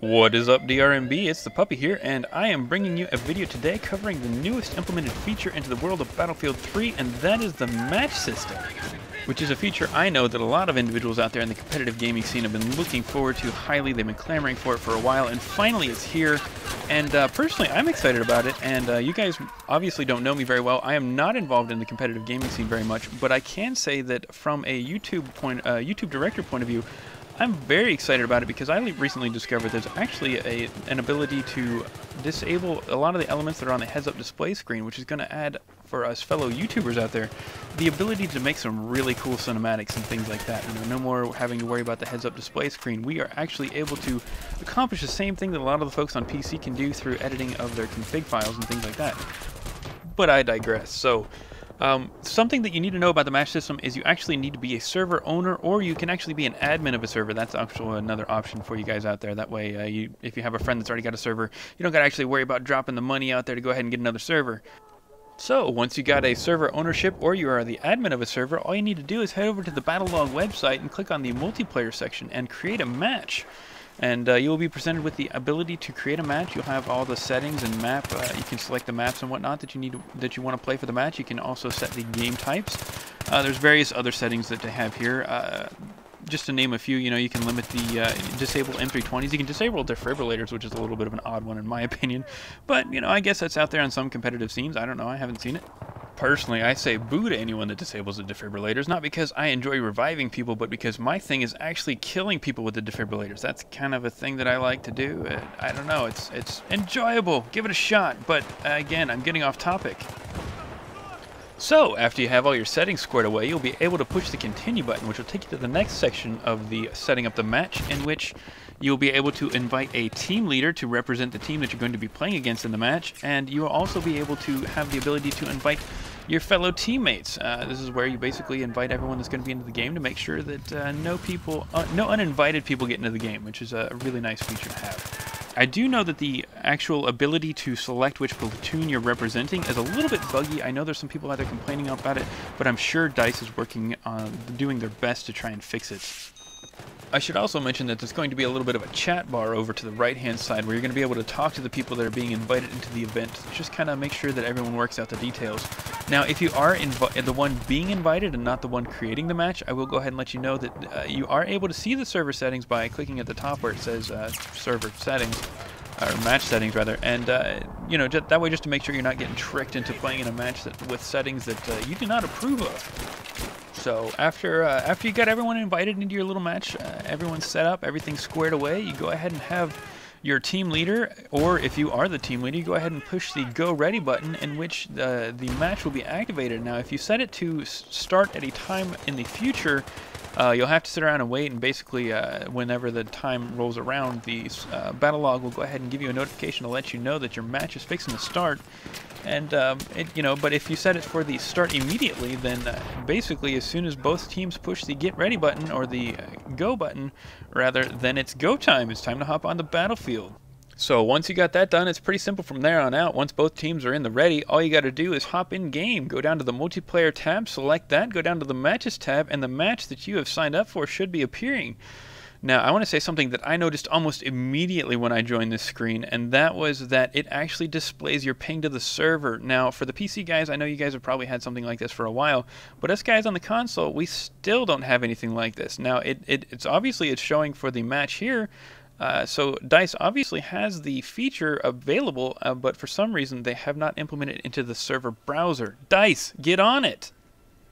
What is up, DRMB? It's the Puppy here, and I am bringing you a video today covering the newest implemented feature into the world of Battlefield 3, and that is the match system, which is a feature I know that a lot of individuals out there in the competitive gaming scene have been looking forward to highly. They've been clamoring for it for a while, and finally it's here. And personally, I'm excited about it, and you guys obviously don't know me very well. I am not involved in the competitive gaming scene very much, but I can say that from a YouTube director point of view, I'm very excited about it because I recently discovered there's actually an ability to disable a lot of the elements that are on the heads-up display screen, which is going to add, for us fellow YouTubers out there, the ability to make some really cool cinematics and things like that. You know, no more having to worry about the heads-up display screen. We are actually able to accomplish the same thing that a lot of the folks on PC can do through editing of their config files and things like that. But I digress. So, something that you need to know about the match system is you actually need to be a server owner, or you can actually be an admin of a server. That's actually another option for you guys out there. That way, if you have a friend that's already got a server, you don't got to actually worry about dropping the money out there to go ahead and get another server. So, once you got a server ownership, or you are the admin of a server, all you need to do is head over to the Battlelog website and click on the multiplayer section and create a match. And you will be presented with the ability to create a match. You'll have all the settings and map. You can select the maps and whatnot that you want to play for the match. You can also set the game types. There's various other settings that they have here. Just to name a few, you know, you can limit the disable M320s. You can disable defibrillators, which is a little bit of an odd one in my opinion. But you know, I guess that's out there on some competitive scenes. I don't know. I haven't seen it. Personally, I say boo to anyone that disables the defibrillators, not because I enjoy reviving people, but because my thing is actually killing people with the defibrillators. That's kind of a thing that I like to do. I don't know, it's enjoyable. Give it a shot, but again, I'm getting off topic. So, after you have all your settings squared away, you'll be able to push the continue button, which will take you to the next section of the setting up the match, in which you'll be able to invite a team leader to represent the team that you're going to be playing against in the match, and you will also be able to have the ability to invite your fellow teammates. This is where you basically invite everyone that's going to be into the game to make sure that no uninvited people get into the game, which is a really nice feature to have. I do know that the actual ability to select which platoon you're representing is a little bit buggy. I know there's some people out there complaining about it, but I'm sure DICE is working on doing their best to try and fix it. I should also mention that there's going to be a little bit of a chat bar over to the right-hand side where you're going to be able to talk to the people that are being invited into the event. Just kind of make sure that everyone works out the details. Now, if you are the one being invited and not the one creating the match, I will go ahead and let you know that you are able to see the server settings by clicking at the top where it says server settings, or match settings rather, and you know, that way just to make sure you're not getting tricked into playing in a match with settings that you do not approve of. So after you got everyone invited into your little match, everyone's set up, everything's squared away, you go ahead and have your team leader, or if you are the team leader, you go ahead and push the Go Ready button, in which the match will be activated. Now, if you set it to start at a time in the future, you'll have to sit around and wait, and basically whenever the time rolls around, the Battlelog will go ahead and give you a notification to let you know that your match is fixing to start. And you know, but if you set it for the start immediately, then basically as soon as both teams push the Get Ready button, or the Go button rather, then it's go time. It's time to hop on the battlefield. So once you got that done, it's pretty simple from there on out. Once both teams are in the ready, all you got to do is hop in game. Go down to the multiplayer tab, select that, go down to the matches tab, and the match that you have signed up for should be appearing. Now, I want to say something that I noticed almost immediately when I joined this screen, and that was that it actually displays your ping to the server. Now, for the PC guys, I know you guys have probably had something like this for a while, but us guys on the console, we still don't have anything like this. Now, it's obviously it's showing for the match here, so DICE obviously has the feature available, but for some reason they have not implemented it into the server browser. DICE, get on it!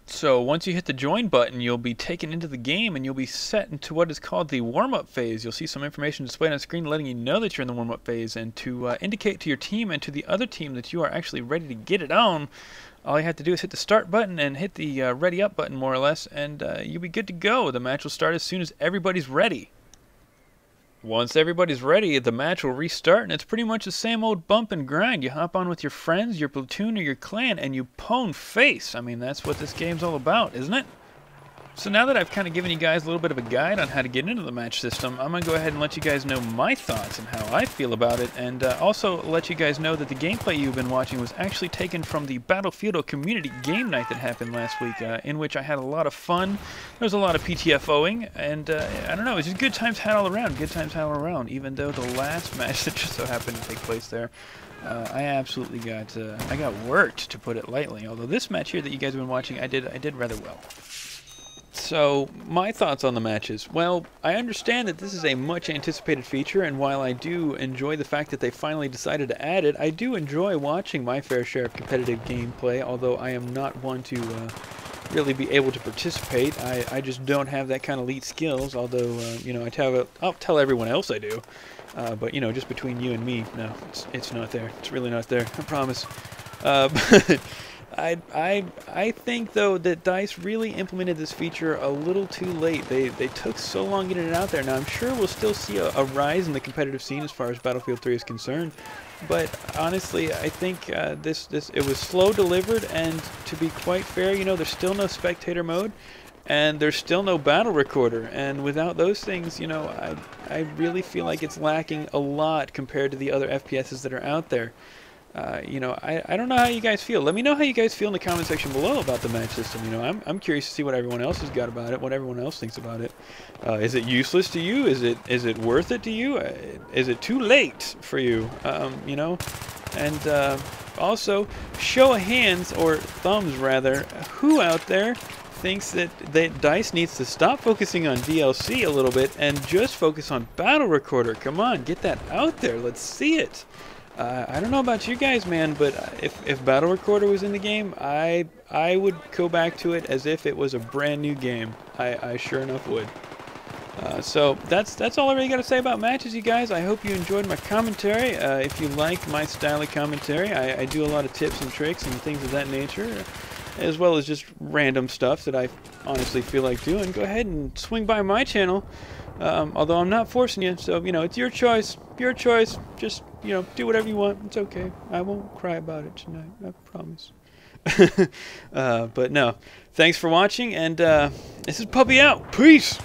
So once you hit the join button, you'll be taken into the game and you'll be set into what is called the warm-up phase. You'll see some information displayed on the screen letting you know that you're in the warm-up phase, and to indicate to your team and to the other team that you are actually ready to get it on, all you have to do is hit the start button and hit the ready up button more or less, and you'll be good to go. The match will start as soon as everybody's ready. Once everybody's ready, the match will restart, and it's pretty much the same old bump and grind. You hop on with your friends, your platoon, or your clan, and you pwn face. I mean, that's what this game's all about, isn't it? So now that I've kind of given you guys a little bit of a guide on how to get into the match system, I'm going to go ahead and let you guys know my thoughts and how I feel about it, and also let you guys know that the gameplay you've been watching was actually taken from the Battlefield community game night that happened last week, in which I had a lot of fun. There was a lot of PTFOing, and I don't know, it was just good times had all around, even though the last match that just so happened to take place there, I absolutely got worked, to put it lightly. Although this match here that you guys have been watching, I did rather well. So, my thoughts on the matches. Well, I understand that this is a much anticipated feature, and while I do enjoy the fact that they finally decided to add it, I do enjoy watching my fair share of competitive gameplay, although I am not one to really be able to participate. I just don't have that kind of elite skills, although, you know, I'll tell everyone else I do. But, you know, just between you and me, no, it's not there. It's really not there, I promise. But I think, though, that DICE really implemented this feature a little too late. They took so long getting it out there. Now, I'm sure we'll still see a rise in the competitive scene as far as Battlefield 3 is concerned. But honestly, I think it was slow delivered, and to be quite fair, you know, there's still no spectator mode, and there's still no battle recorder. And without those things, you know, I really feel like it's lacking a lot compared to the other FPSs that are out there. You know, I don't know how you guys feel. Let me know how you guys feel in the comment section below about the match system. You know, I'm curious to see what everyone else has got about it, what everyone else thinks about it. Is it useless to you? Is it worth it to you? Is it too late for you? You know, and also show of hands, or thumbs rather, who out there thinks that DICE needs to stop focusing on DLC a little bit and just focus on battle recorder. Come on, get that out there. Let's see it. I don't know about you guys, man, but if Battle Recorder was in the game, I would go back to it as if it was a brand new game. I sure enough would. So that's all I really got to say about matches, you guys. I hope you enjoyed my commentary. If you like my style of commentary, I do a lot of tips and tricks and things of that nature, as well as just random stuff that I honestly feel like doing. Go ahead and swing by my channel. Although I'm not forcing you, so, you know, it's your choice. Your choice. Just, you know, do whatever you want. It's okay. I won't cry about it tonight. I promise. But no. Thanks for watching, and this is Puppy out. Peace!